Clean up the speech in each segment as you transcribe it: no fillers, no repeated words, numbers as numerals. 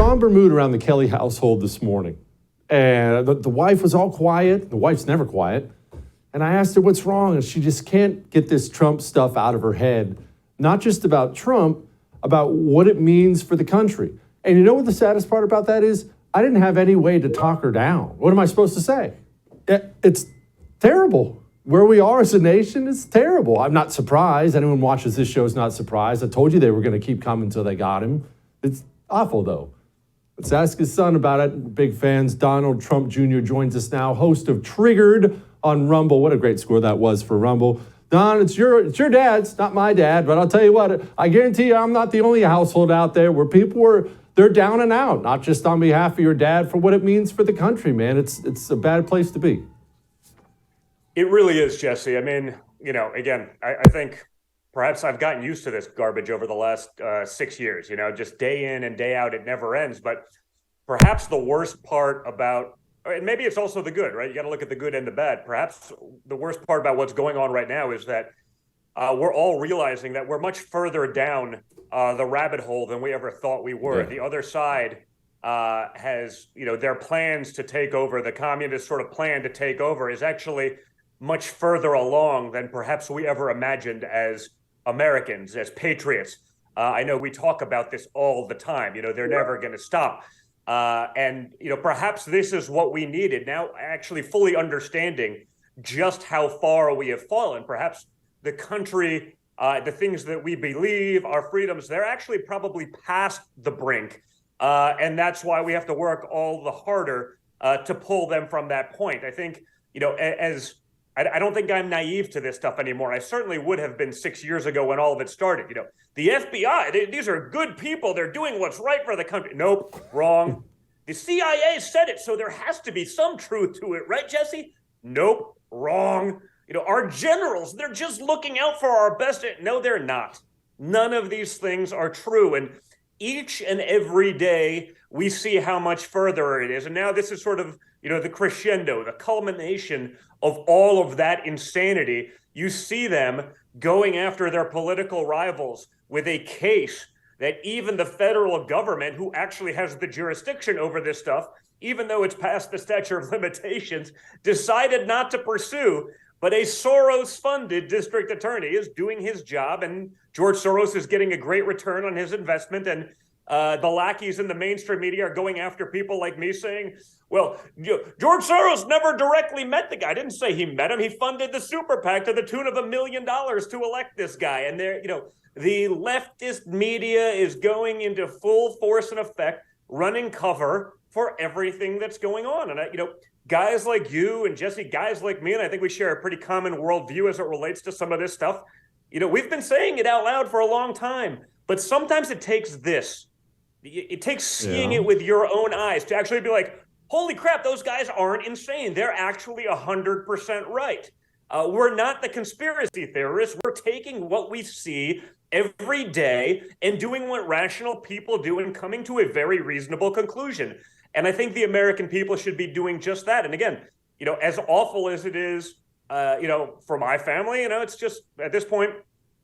somber mood around the Kelly household this morning. And the wife was all quiet. The wife's never quiet. And I asked her what's wrong, and she just can't get this Trump stuff out of her head. Not just about Trump, about what it means for the country. And you know what the saddest part about that is? I didn't have any way to talk her down. What am I supposed to say? It's terrible. Where we are as a nation is terrible. I'm not surprised. Anyone watches this show is not surprised. I told you they were going to keep coming until they got him. It's awful, though. Let's ask his son about it. Big fans. Donald Trump Jr. joins us now, host of Triggered on Rumble. What a great score that was for Rumble. Don, it's your dad's, not my dad, but I'll tell you what, I guarantee you I'm not the only household out there where they're down and out, not just on behalf of your dad, for what it means for the country, man. It's a bad place to be. It really is, Jesse. I mean, again, I think perhaps I've gotten used to this garbage over the last 6 years, just day in and day out, it never ends. But perhaps the worst part about, and maybe it's also the good, right? You got to look at the good and the bad. Perhaps the worst part about what's going on right now is that we're all realizing that we're much further down the rabbit hole than we ever thought we were. Yeah. The other side has, their plans to take over, the communist sort of plan to take over is actually much further along than perhaps we ever imagined as Americans, as patriots. I know we talk about this all the time. They're never going to stop. And perhaps this is what we needed. Now, actually fully understanding just how far we have fallen. Perhaps the country, the things that we believe, our freedoms, they're actually probably past the brink. And that's why we have to work all the harder to pull them from that point. I think, I don't think I'm naive to this stuff anymore. I certainly would have been 6 years ago when all of it started. The FBI, these are good people. They're doing what's right for the country. Nope, wrong. The CIA said it, so there has to be some truth to it, right, Jesse? Nope, wrong. Our generals, they're just looking out for our best. No, they're not. None of these things are true. And each and every day, we see how much further it is. And now this is sort of, the crescendo, the culmination of all of that insanity. You see them going after their political rivals with a case that even the federal government, who actually has the jurisdiction over this stuff, even though it's past the statute of limitations, decided not to pursue. But a Soros-funded district attorney is doing his job, and George Soros is getting a great return on his investment. And the lackeys in the mainstream media are going after people like me saying, well, George Soros never directly met the guy. I didn't say he met him. He funded the super PAC to the tune of $1 million to elect this guy. And there, the leftist media is going into full force and effect, running cover for everything that's going on. And, guys like you and Jesse, guys like me, and I think we share a pretty common worldview as it relates to some of this stuff. We've been saying it out loud for a long time, but sometimes it takes this. It takes seeing it with your own eyes to actually be like, holy crap, those guys aren't insane. They're actually 100% right. We're not the conspiracy theorists. We're taking what we see every day and doing what rational people do and coming to a very reasonable conclusion. And I think the American people should be doing just that. And again, as awful as it is, for my family, it's just at this point,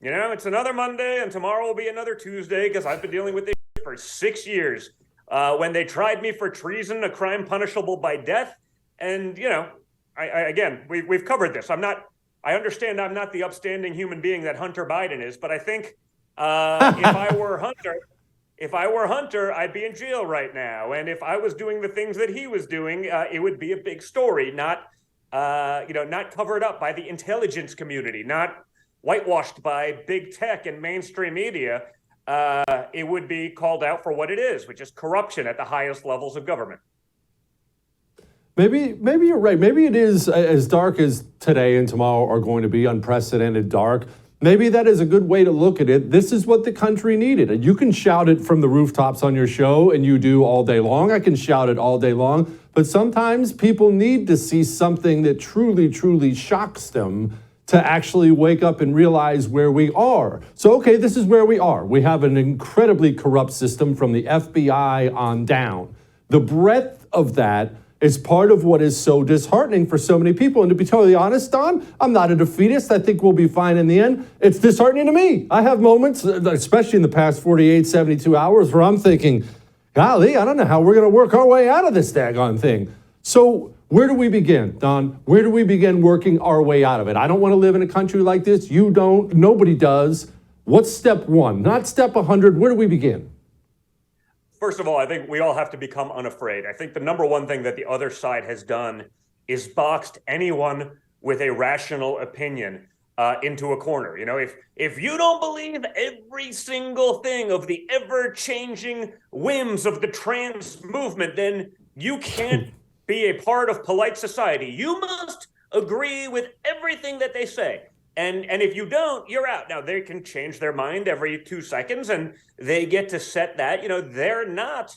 it's another Monday and tomorrow will be another Tuesday because I've been dealing with this for 6 years. When they tried me for treason, a crime punishable by death. And, we've covered this. I understand I'm not the upstanding human being that Hunter Biden is, but I think if I were Hunter, I'd be in jail right now. And if I was doing the things that he was doing, it would be a big story, not covered up by the intelligence community, not whitewashed by big tech and mainstream media. It would be called out for what it is, which is corruption at the highest levels of government. Maybe you're right. Maybe it is as dark as today and tomorrow are going to be, unprecedented dark. Maybe that is a good way to look at it. This is what the country needed. And you can shout it from the rooftops on your show, and you do all day long. I can shout it all day long. But sometimes people need to see something that truly, truly shocks them to actually wake up and realize where we are. So, okay, this is where we are. We have an incredibly corrupt system from the FBI on down. The breadth of that is part of what is so disheartening for so many people. And to be totally honest, Don, I'm not a defeatist. I think we'll be fine in the end. It's disheartening to me. I have moments, especially in the past 48, 72 hours, where I'm thinking, golly, I don't know how we're going to work our way out of this daggone thing. So where do we begin, Don? Where do we begin working our way out of it? I don't want to live in a country like this. You don't. Nobody does. What's step one? Not step 100. Where do we begin? First of all, I think we all have to become unafraid. I think the number one thing that the other side has done is boxed anyone with a rational opinion into a corner. You know, if you don't believe every single thing of the ever-changing whims of the trans movement, then you can't be a part of polite society. You must agree with everything that they say. And if you don't, you're out. Now, they can change their mind every 2 seconds, and they get to set that. You know, they're not,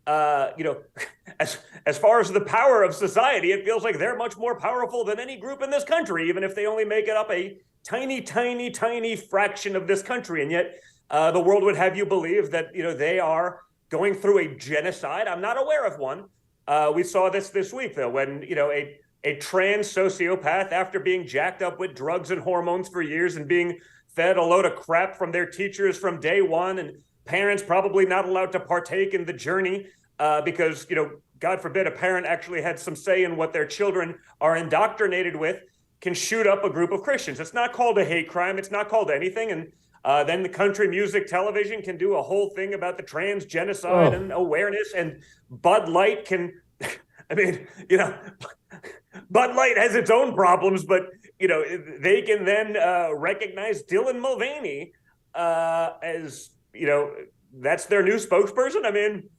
as far as the power of society, it feels like they're much more powerful than any group in this country, even if they only make it up a tiny, tiny, tiny fraction of this country. And yet the world would have you believe that, you know, they are going through a genocide. I'm not aware of one. We saw this week, though, when, you know, a trans sociopath, after being jacked up with drugs and hormones for years and being fed a load of crap from their teachers from day one, and parents probably not allowed to partake in the journey because, you know, God forbid a parent actually had some say in what their children are indoctrinated with, can shoot up a group of Christians. It's not called a hate crime. It's not called anything. And then the country music television can do a whole thing about the trans genocide and awareness. And Bud Light can, I mean, you know, Bud Light has its own problems, but, you know, they can then recognize Dylan Mulvaney as, you know, that's their new spokesperson. I mean,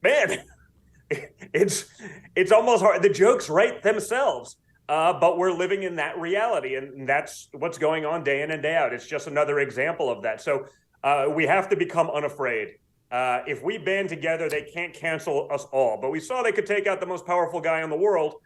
man, it's almost hard. The jokes write themselves, but we're living in that reality, and that's what's going on day in and day out. It's just another example of that. So we have to become unafraid. If we band together, they can't cancel us all. But we saw they could take out the most powerful guy in the world,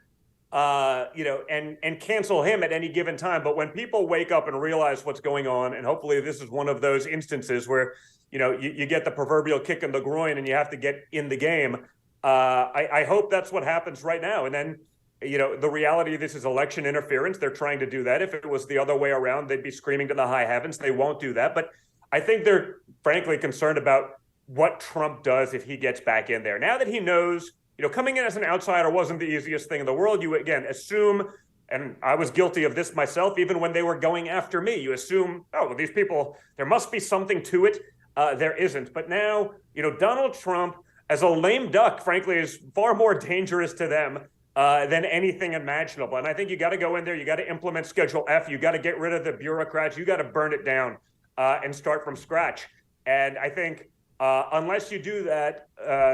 you know, and cancel him at any given time. But when people wake up and realize what's going on, and hopefully this is one of those instances where, you know, you get the proverbial kick in the groin and you have to get in the game. I hope that's what happens right now. And then, you know, the reality of this is election interference. They're trying to do that. If it was the other way around, they'd be screaming to the high heavens. They won't do that. But I think they're frankly concerned about what Trump does if he gets back in there. Now that he knows, you know, coming in as an outsider wasn't the easiest thing in the world. You, again, assume, and I was guilty of this myself, even when they were going after me, you assume, oh, well, these people, there must be something to it. There isn't. But now, you know, Donald Trump, as a lame duck, frankly, is far more dangerous to them than anything imaginable. And I think you got to go in there. You got to implement Schedule F. You got to get rid of the bureaucrats. You got to burn it down and start from scratch. And I think unless you do that,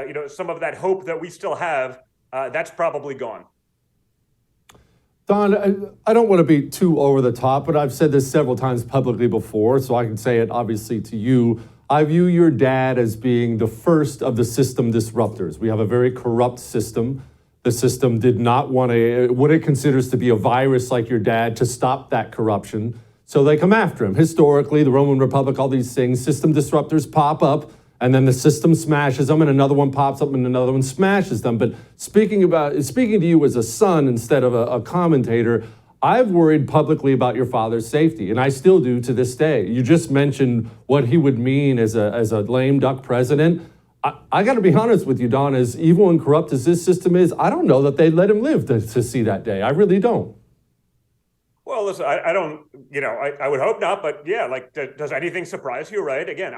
you know, some of that hope that we still have, that's probably gone. Don, I don't want to be too over the top, but I've said this several times publicly before, so I can say it obviously to you. I view your dad as being the first of the system disruptors. We have a very corrupt system. The system did not want what it considers to be a virus like your dad to stop that corruption. So they come after him. Historically, the Roman Republic, all these things, system disruptors pop up, and then the system smashes them, and another one pops up, and another one smashes them. But speaking to you as a son instead of a commentator, I've worried publicly about your father's safety, and I still do to this day. You just mentioned what he would mean as a lame duck president. I got to be honest with you, Don, as evil and corrupt as this system is, I don't know that they'd let him live to see that day. I really don't. Well, listen, I don't, you know, I would hope not, but yeah, like, does anything surprise you, right? Again,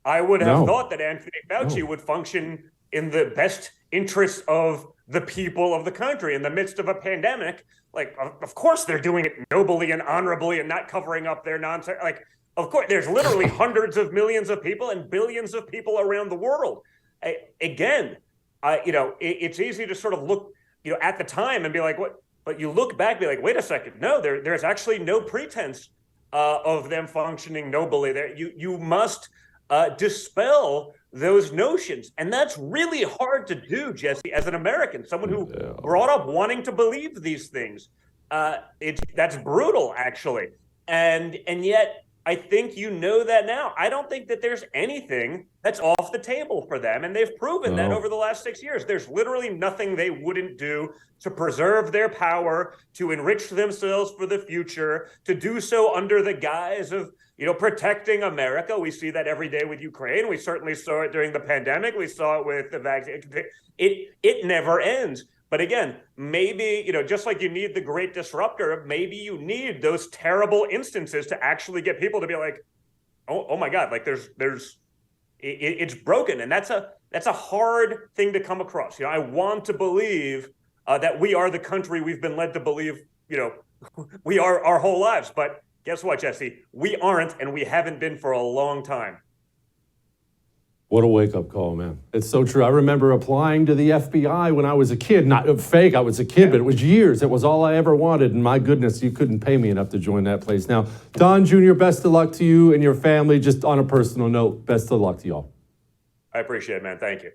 I would have thought that Anthony Fauci would function in the best interest of the people of the country in the midst of a pandemic. Like, of course they're doing it nobly and honorably and not covering up their nonsense. Like, of course, there's literally hundreds of millions of people and billions of people around the world. Again, you know, it's easy to sort of look, you know, at the time and be like, what? But you look back, be like, wait a second. No, there's actually no pretense of them functioning nobly. There, you must dispel those notions, and that's really hard to do, Jesse, as an American, someone who brought up wanting to believe these things. That's brutal, actually, and yet, I think you know that now. I don't think that there's anything that's off the table for them. And they've proven that over the last 6 years. There's literally nothing they wouldn't do to preserve their power, to enrich themselves for the future, to do so under the guise of, protecting America. We see that every day with Ukraine. We certainly saw it during the pandemic. We saw it with the vaccine. It never ends. But again, maybe, just like you need the great disruptor, maybe you need those terrible instances to actually get people to be like, oh my God, like it's broken. And that's a hard thing to come across. I want to believe that we are the country we've been led to believe, we are our whole lives. But guess what, Jesse? We aren't, and we haven't been for a long time. What a wake-up call, man. It's so true. I remember applying to the FBI when I was a kid. Not fake, I was a kid, but it was years. It was all I ever wanted, and my goodness, you couldn't pay me enough to join that place. Now, Don Jr., best of luck to you and your family. Just on a personal note, best of luck to y'all. I appreciate it, man. Thank you.